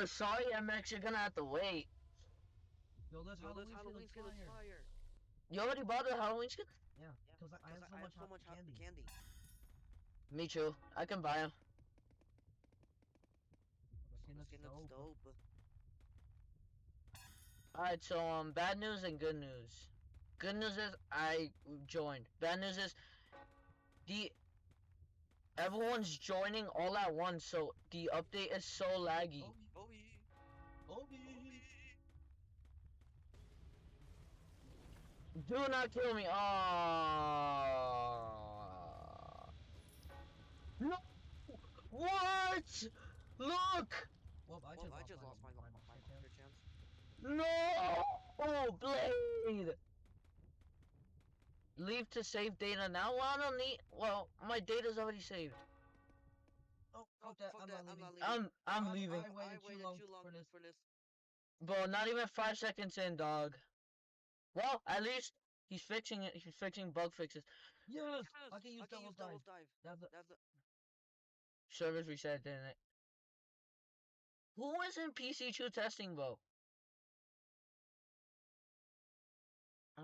sorry, MX, you're gonna have to wait. Yo, this Halloween skin looks fire. You already bought the Halloween skin? Yeah, because I have so much hot candy. Me too. I can buy them. The skin looks dope. Alright, so, bad news and good news. Good news is I joined. Bad news is everyone's joining all at once, so the update is so laggy. Obi. Do not kill me. No. What? Look. Well, I just lost my monster chance. No. Oh, Blade. Leave to save data now. Well, I don't need. Well, my data's already saved. Oh, fuck that. I'm not leaving. I'm leaving. I waited too long for this. Bro, not even 5 seconds in, dog. Well, at least he's fixing it. He's fixing bug fixes. Yes, I can use double dive. That's the Servers reset, didn't it? Who was in PC2 testing, bro?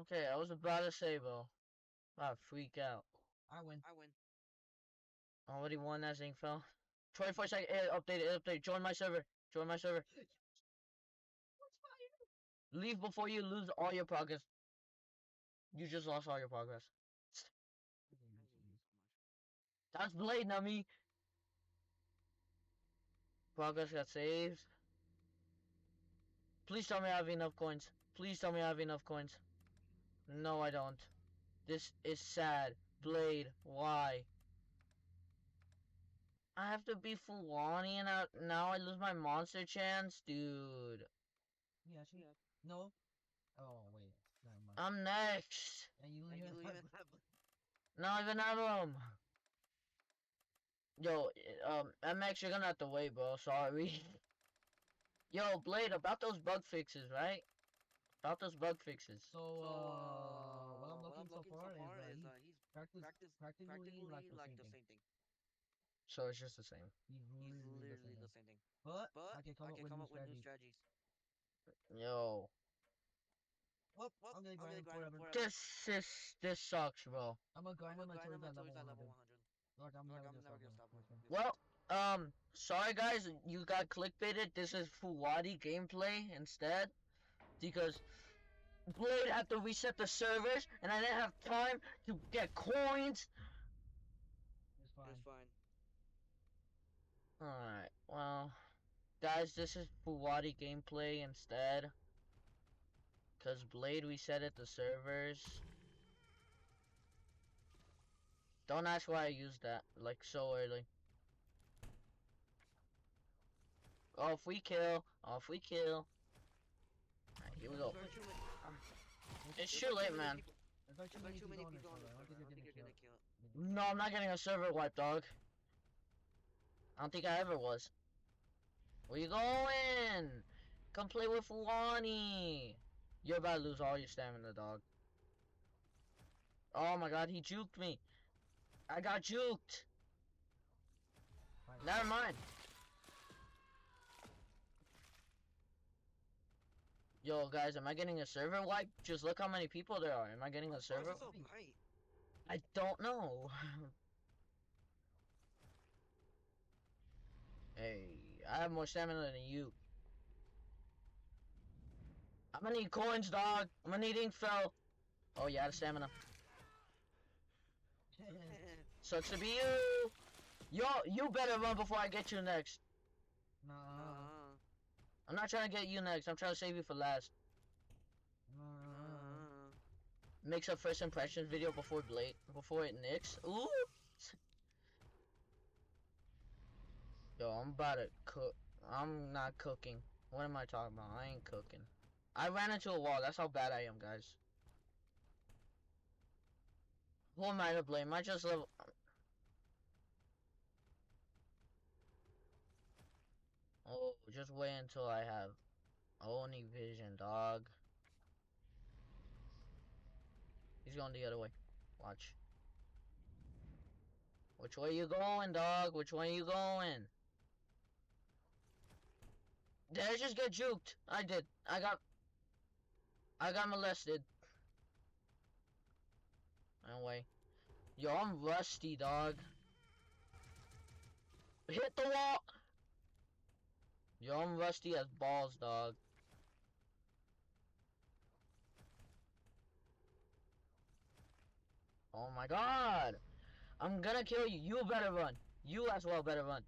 Okay, I was about to say, bro. Wow, freak out. I win. Already won that thing, fell. 24 second, update. Join my server. Leave before you lose all your progress. You just lost all your progress. That's Blade, not me. Progress got saved. Please tell me I have enough coins. No, I don't. This is sad. Blade, why? I have to be Fulani and now I lose my monster chance? Dude. Yeah, no. Oh, wait. Never mind. I'm next. And you even have... Not even have them. Yo, MX, you're gonna have to wait, bro. Sorry. Yo, Blade, about those bug fixes, right? So, what I'm looking so far is he's practically like the same thing. So it's just the same. He's literally the same thing. But I can come up with new strategies. Yo. Well, I'm gonna grind him forever. This sucks, bro. I'm gonna grind him until he's at level 100. Look, I'm never gonna stop him. Well, sorry guys, you got clickbaited. This is Fuwadi gameplay instead. Because Blade had to reset the servers, and I didn't have time to get coins. It's fine. Alright, well, guys, this is Fuwadi gameplay instead. Because Blade resetted the servers. Don't ask why I used that, like, so early. Off we kill. Alright, here we go. It's too late, man. There's too many people on this server. I don't think you're gonna kill it. No, I'm not getting a server wipe, dog. I don't think I ever was. Where you going? Come play with Fuwani. You're about to lose all your stamina, dog. Oh my god, he juked me. I got juked. Never mind. Yo, guys, am I getting a server wipe? Just look how many people there are. Am I getting a server? I don't know. Hey, I have more stamina than you. I'm gonna need coins, dog. I'm gonna need ink fell. Oh, yeah, the stamina. Sucks to be you. Yo, you better run before I get you next. Nah. I'm not trying to get you next. I'm trying to save you for last. Makes a first impressions video before it nicks. Ooh. Yo, I'm about to cook. I'm not cooking. What am I talking about? I ain't cooking. I ran into a wall. That's how bad I am, guys. Who am I to blame? I just level. Oh, just wait until I have Oni vision, dog. He's going the other way. Watch. Which way you going, dog? Which way you going? Did I just get juked? I did. I got molested. No way. Yo, I'm rusty, dog. Hit the wall! Yo, I'm rusty as balls, dog. Oh my god! I'm gonna kill you. You better run. You as well better run.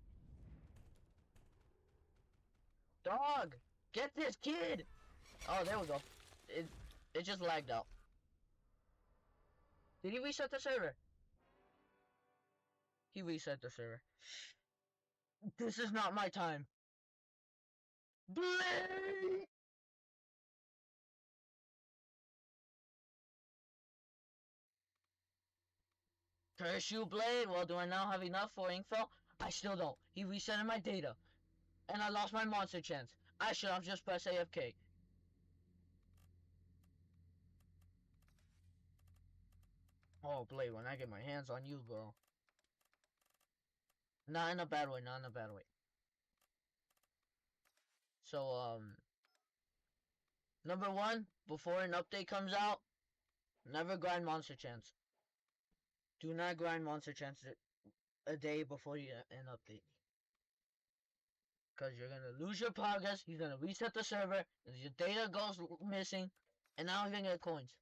Dog! Get this kid! Oh, there we go. It just lagged out. Did he reset the server? He reset the server. This is not my time. Blade! Curse you, Blade! Well, do I now have enough for Inkfell? I still don't. He resetted my data. And I lost my monster chance. I should have just pressed AFK. Oh, Blade, when I get my hands on you, bro. Not in a bad way, not in a bad way. So, number one, before an update comes out, never grind monster chance. Do not grind monster chance a day before you get an update. Because you're gonna lose your progress, he's gonna reset the server, and your data goes missing, and now you're gonna get coins.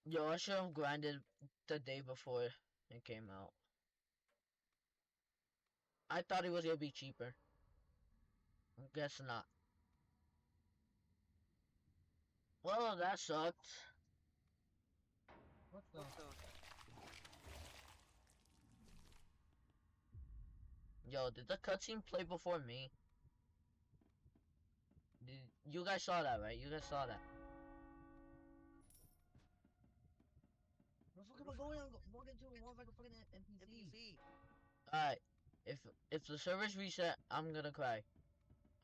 Yo, I should have grinded the day before it came out. I thought it was gonna be cheaper. Guess not. Well, that sucked. What the? Yo, did the cutscene play before me? You guys saw that, right? You guys saw that. Where the fuck am I going? I'm walking into a wall like a fucking NPC. Alright. If the server's reset, I'm gonna cry.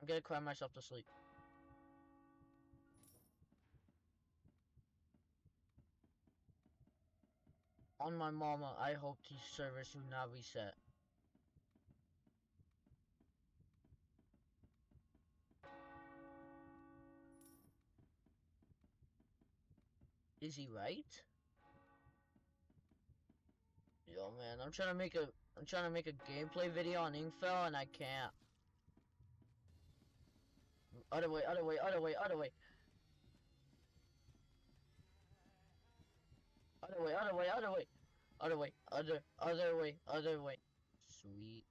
I'm gonna cry myself to sleep. On my mama, I hope these servers do not reset. Is he right? Yo, man, I'm trying to make a gameplay video on Inkfell and I can't. Other way, other way, other way, other way. Other way, other way, other way. Other way, other way, other way. Sweet.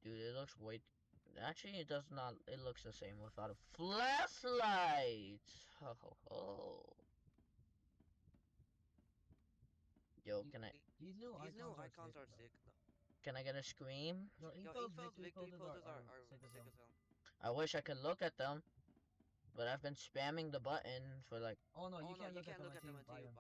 Dude, it looks way... Actually, it does not... It looks the same without a flashlight. Ho, ho, ho. Yo, can I... These new icons are sick, though. Can I get a scream? No, Infell's victory poses are sick as hell. I wish I could look at them. But I've been spamming the button for like... Oh no, you can't look at them until you buy them.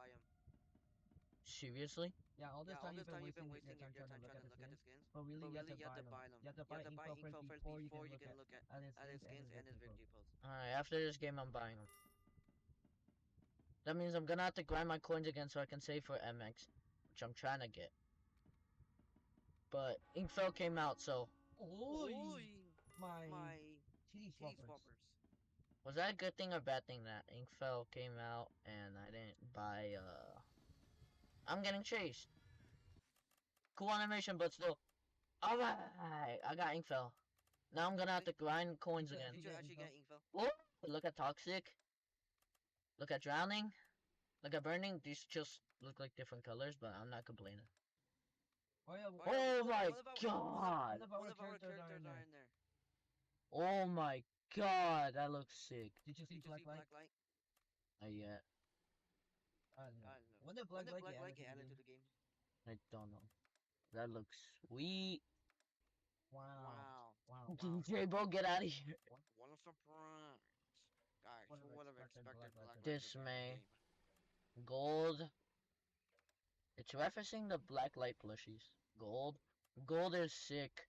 Seriously? Yeah, all this time you've been wasting your time trying to look at the skins. But really, you have to buy them. You have to buy Infell first before you can look at his skins and his victory pose. Alright, after this game I'm buying them. That means I'm gonna have to grind my coins again so I can save for MX. Which I'm trying to get. But Inkfell came out, so... Oy! My TD swappers. Was that a good thing or bad thing that Inkfell came out and I didn't buy, I'm getting chased. Cool animation, but still. Alright, I got Inkfell. Now I'm gonna have to grind coins again. Did you actually get Inkfell? Oh, look at Toxic. Look at Drowning. Look at Burning. These just look like different colors, but I'm not complaining. Oh, yeah, oh my god! One of our characters are in there. Oh my god, that looks sick. Did you see Black Light? Not yet. I don't know. When did Black Light get added to the game? I don't know. That looks sweet. Wow. DJ, bro, get out of here. What a surprise. Guys, who would have expected Black Light Dismay. Gold. It's referencing the Black Light plushies. Gold. Gold is sick.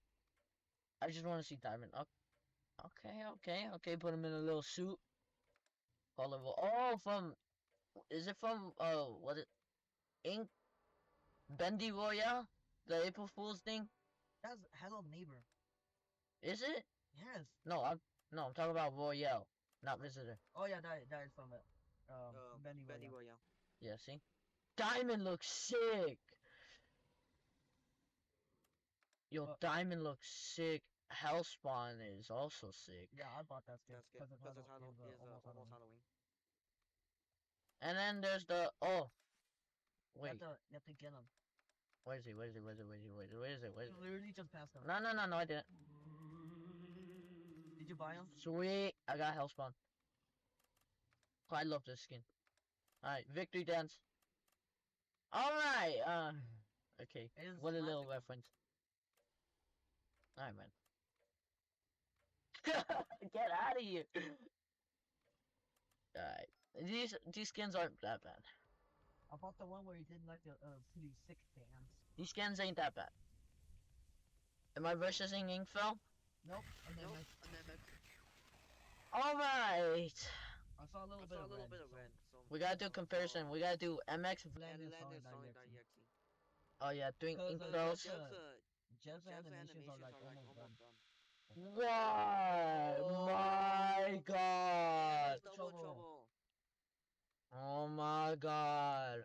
I just want to see Diamond. Okay. Put him in a little suit. Oh, is it from, what it, Ink? Bendy Royale? The April Fool's thing? That's Hello Neighbor. Is it? Yes. No, I'm talking about Royale, not Visitor. Oh yeah, that is from it. Benny Royale. Yeah, see? Diamond looks sick! Yo, Diamond looks sick. Hellspawn is also sick. Yeah, I bought that skin because it's almost Halloween. And then there's the wait. You have to get him. Where is he? Where is he? Where is it? Where is he? Where is it? Where is it? Where is it? Literally just passed him. No, I didn't. Did you buy him? Sweet, I got Hellspawn. Oh, I love this skin. Alright, victory dance. Alright, okay. What a little reference. Alright, man. Get out of here. Alright. These skins aren't that bad. I bought the one where he did like the pretty sick dance. These skins ain't that bad. Am I versusing Inkfell? Nope. Alright. I saw a little bit of red. So we gotta do comparison. We gotta do MX. Oh yeah, doing Inkfells. Jeff's animations are like almost done. Wow! My God! Oh my God!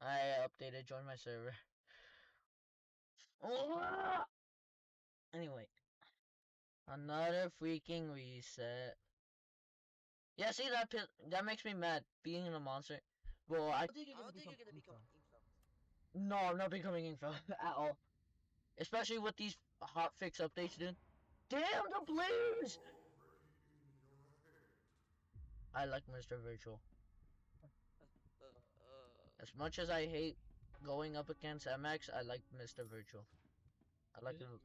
I updated, join my server. Anyway, another freaking reset. Yeah, see that makes me mad being a monster. Well, I don't think you're gonna become Inkfell. No, I'm not becoming Inkfell at all. Especially with these hotfix updates, dude. Damn the blues! I like Mr. Virtual. As much as I hate going up against MX, I like Mr. Virtual. I like him.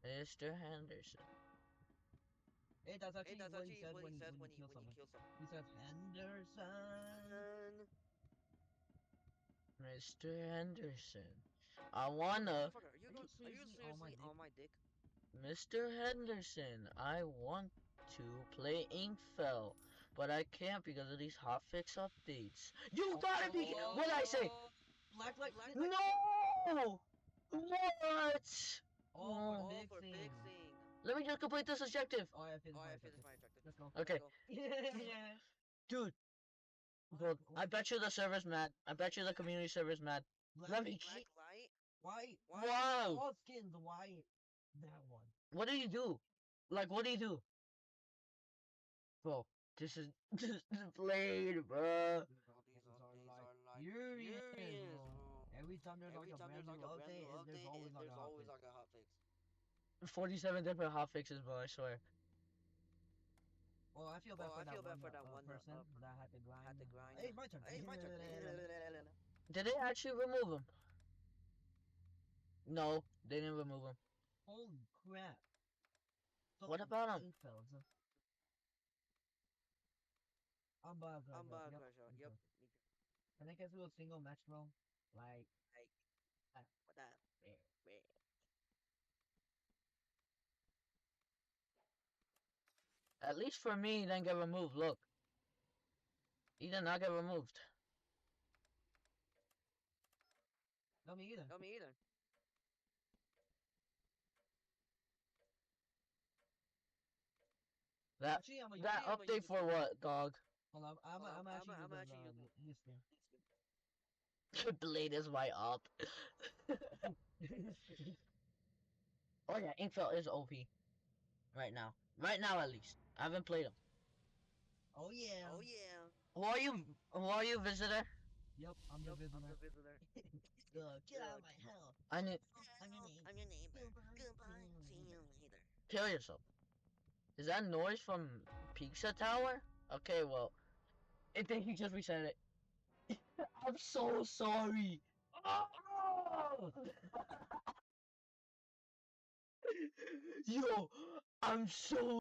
Mr. Henderson. Hey, that's actually what he said when he kills someone. He says, Henderson. Mr. Henderson. I wanna... Are you seriously on my dick? Mr. Henderson, I want to play Inkfell, but I can't because of these hotfix updates. You gotta be... What did I say? Blacklight. No! What? Oh, for fixing. Let me just complete this objective. Oh, I finished my objective. Let's go. Okay. Yeah. Dude. Well, I bet you the server's mad. I bet you the community server's mad. Let me... Blacklight? Why? Wow. All skins, why that one? What do you do? Like, what do you do? Bro, this is Blade, bro. Furious, bro. Every time there's like a brand new update, there's always like a hotfix. 47 different hotfixes, bro, I swear. Well, I feel bad for that one person that had to grind. Hey, my turn. Did they actually remove him? No, they didn't remove him. Holy crap. So what about him? I'm BioCrash. Yep. Can I get through a single match, bro? Like what that? At least for me, he didn't get removed. Look. He did not get removed. No, me either. That update for what, dog? Hold on, I'm actually listening. Blade is my up. Oh yeah, Inkfell is OP. Right now. Right now at least. I haven't played him. Oh yeah. Who are you, visitor? Yep, I'm the visitor. Get out of my hell. I'm your neighbor. Goodbye. See you later. Kill yourself. Is that noise from Pizza Tower? Okay, well, I think he just reset it. I'm so sorry. Oh! Yo, I'm so...